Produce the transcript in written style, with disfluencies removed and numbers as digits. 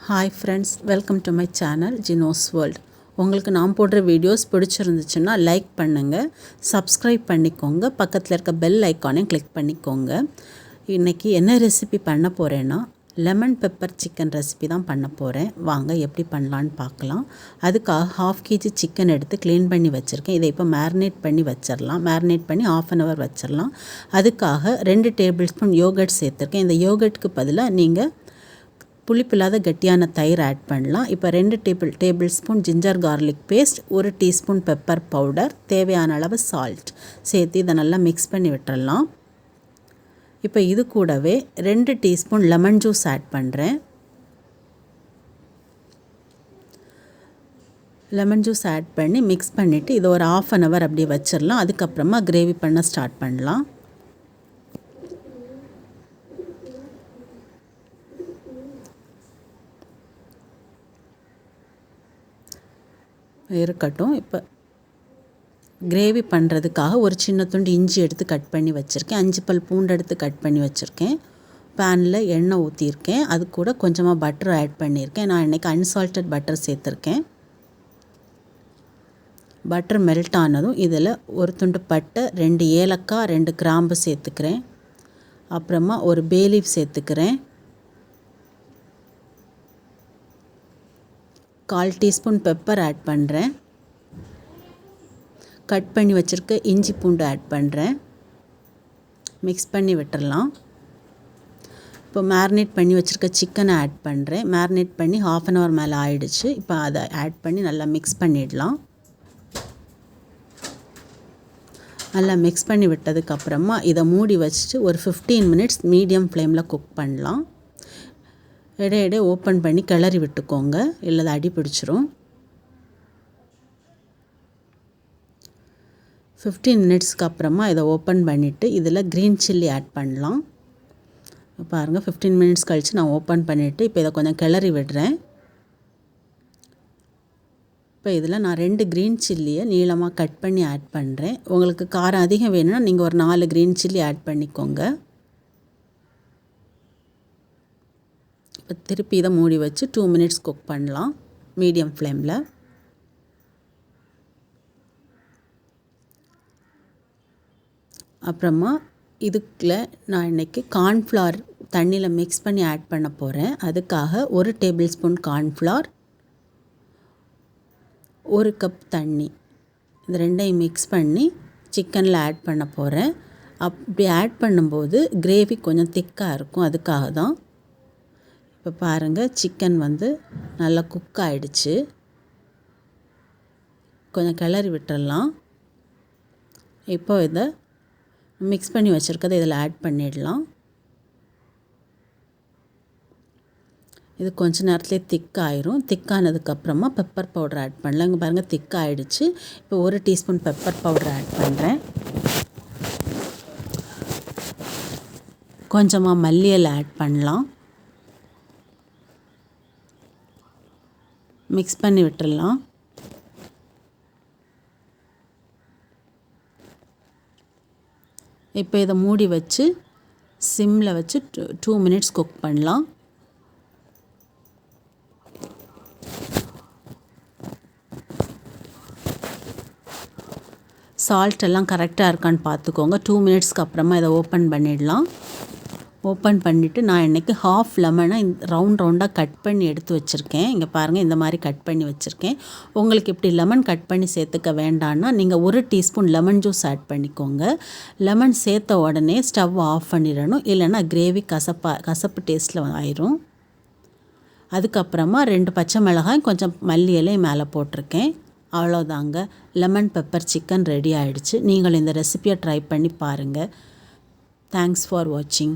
Hi friends, welcome to my channel Gino's World. உங்களுக்கு நான் போடுற வீடியோஸ் பிடிச்சிருந்துச்சுன்னா லைக் பண்ணுங்க, சப்ஸ்கிரைப் பண்ணிக்கோங்க, பக்கத்தில் இருக்க பெல் ஐகானை கிளிக் பண்ணிக்கோங்க. இன்னைக்கு என்ன ரெசிபி பண்ண போறேன்னா லெமன் பெப்பர் சிக்கன் ரெசிபி தான் பண்ண போறேன். வாங்க எப்படி பண்ணலாம்னு பார்க்கலாம். அதுக்காக 1/2 kg சிக்கன் எடுத்து க்ளீன் பண்ணி வச்சிருக்கேன். இதை இப்போ மேரினேட் பண்ணி வச்சிரலாம். மேரினேட் பண்ணி 1/2 hour வச்சிரலாம். அதுக்காக 2 டேபிள்ஸ்பூன் யோகர்ட் சேர்த்துருக்கேன். இந்த யோகர்ட்க்கு பதிலாக நீங்கள் புளிப்பில்லாத கட்டியான தயிர் ஆட் பண்ணலாம். இப்போ 2 tablespoon ginger garlic paste, 1 teaspoon pepper powder, தேவையான அளவு சால்ட் சேர்த்து இதை நல்லா மிக்ஸ் பண்ணி விட்டுறலாம். இப்போ இது கூடவே 2 டீஸ்பூன் லெமன் ஜூஸ் ஆட் பண்ணுறேன். லெமன் ஜூஸ் ஆட் பண்ணி மிக்ஸ் பண்ணிவிட்டு இதை ஒரு 1/2 hour அப்படியே வச்சிடலாம். அதுக்கப்புறமா கிரேவி பண்ண ஸ்டார்ட் பண்ணலாம். இருக்கட்டும். இப்போ கிரேவி பண்ணுறதுக்காக ஒரு சின்ன துண்டு இஞ்சி எடுத்து கட் பண்ணி வச்சுருக்கேன். 5 பல் பூண்டு எடுத்து கட் பண்ணி வச்சுருக்கேன். பேனில் எண்ணெய் ஊற்றிருக்கேன். அது கூட கொஞ்சமாக பட்டர் ஆட் பண்ணியிருக்கேன். நான் இன்றைக்கி அன்சால்ட்டட் பட்டர் சேர்த்துருக்கேன். பட்டர் மெல்ட் ஆனதும் இதில் ஒரு துண்டு பட்டை, 2 ஏலக்காய், 2 கிராம்பு சேர்த்துக்கிறேன். அப்புறமா ஒரு பே லீஃப் சேர்த்துக்கிறேன். 1/4 டீஸ்பூன் பெப்பர் ஆட் பண்ணுறேன். கட் பண்ணி வச்சுருக்க இஞ்சி பூண்டு ஆட் பண்ணுறேன். மிக்ஸ் பண்ணி விட்டுறலாம். இப்போ மேரினேட் பண்ணி வச்சுருக்க சிக்கனை ஆட் பண்ணுறேன். மேரினேட் பண்ணி 1/2 hour மேலே ஆயிடுச்சு. இப்போ அதை ஆட் பண்ணி நல்லா மிக்ஸ் பண்ணிடலாம். நல்லா மிக்ஸ் பண்ணி விட்டதுக்கப்புறமா இதை மூடி வச்சுட்டு ஒரு 15 minutes மீடியம் ஃப்ளேமில் குக் பண்ணலாம். இடையிடையே ஓப்பன் பண்ணி கிளறி விட்டுக்கோங்க, இல்லை அடி பிடிச்சிரும். 15 minutesக்கு அப்புறமா இதை ஓப்பன் பண்ணிவிட்டு இதில் க்ரீன் சில்லி ஆட் பண்ணலாம். பாருங்கள், 15 minutes கழித்து நான் ஓப்பன் பண்ணிவிட்டு இப்போ இதை கொஞ்சம் கிளறி விடுறேன். இப்போ இதில் நான் 2 க்ரீன் சில்லியை நீளமாக கட் பண்ணி ஆட் பண்ணுறேன். உங்களுக்கு காரம் அதிகம் வேணும்னா நீங்கள் ஒரு 4 க்ரீன் சில்லி ஆட் பண்ணிக்கோங்க. இப்போ திருப்பி இதை மூடி வச்சு 2 minutes குக் பண்ணலாம் மீடியம் ஃப்ளேமில். அப்புறமா இதுக்குள்ள நான் இன்றைக்கி கார்ன்ஃப்ளவர் தண்ணியில் மிக்ஸ் பண்ணி ஆட் பண்ண போகிறேன். அதுக்காக 1 டேபிள் ஸ்பூன் கார்ன்ஃப்ளவர், 1 கப் தண்ணி, இது ரெண்டையும் மிக்ஸ் பண்ணி சிக்கனில் ஆட் பண்ண போகிறேன். அப்படி ஆட் பண்ணும்போது கிரேவி கொஞ்சம் திக்காக இருக்கும், அதுக்காக தான். இப்போ பாருங்கள், சிக்கன் நல்லா குக் ஆகிடுச்சு. கொஞ்சம் கிளறி விட்டுடலாம். இப்போ இதை மிக்ஸ் பண்ணி வச்சுருக்கதை இதில் ஆட் பண்ணிடலாம். இது கொஞ்ச நேரத்துலேயே திக்காயிரும். திக்கானதுக்கப்புறமா பெப்பர் பவுடர் ஆட் பண்ணலாம். இங்கே பாருங்கள், திக்காகிடுச்சு. இப்போ 1 டீஸ்பூன் பெப்பர் பவுடர் ஆட் பண்ணுறேன். கொஞ்சமாக மல்லி இலை ஆட் பண்ணலாம். மிக்ஸ் பண்ணி விட்டுடலாம். இப்போ இதை மூடி வச்சு சிம்மில் வச்சு 2 minutes குக் பண்ணலாம். சால்ட் எல்லாம் கரெக்டாக இருக்கான்னு பார்த்துக்கோங்க. 2 minutesக்கு அப்புறமா இதை ஓப்பன் பண்ணிடலாம். ஓப்பன் பண்ணிவிட்டு நான் இன்றைக்கி 1/2 லெமனை ரவுண்டாக கட் பண்ணி எடுத்து வச்சுருக்கேன். இங்கே பாருங்கள், இந்த மாதிரி கட் பண்ணி வச்சுருக்கேன். உங்களுக்கு இப்படி லெமன் கட் பண்ணி சேர்த்துக்க வேண்டான்னா நீங்கள் 1 டீஸ்பூன் லெமன் ஜூஸ் ஆட் பண்ணிக்கோங்க. லெமன் சேர்த்த உடனே ஸ்டவ் ஆஃப் பண்ணிடணும், இல்லைன்னா கிரேவி கசப்பு டேஸ்ட்டில் ஆயிரும். அதுக்கப்புறமா 2 பச்சை மிளகாய், கொஞ்சம் மல்லி இலை மேலே போட்டிருக்கேன். அவ்வளோதாங்க, லெமன் பெப்பர் சிக்கன் ரெடி ஆகிடுச்சு. நீங்கள் இந்த ரெசிபியை ட்ரை பண்ணி பாருங்கள். தேங்க்ஸ் ஃபார் வாட்சிங்.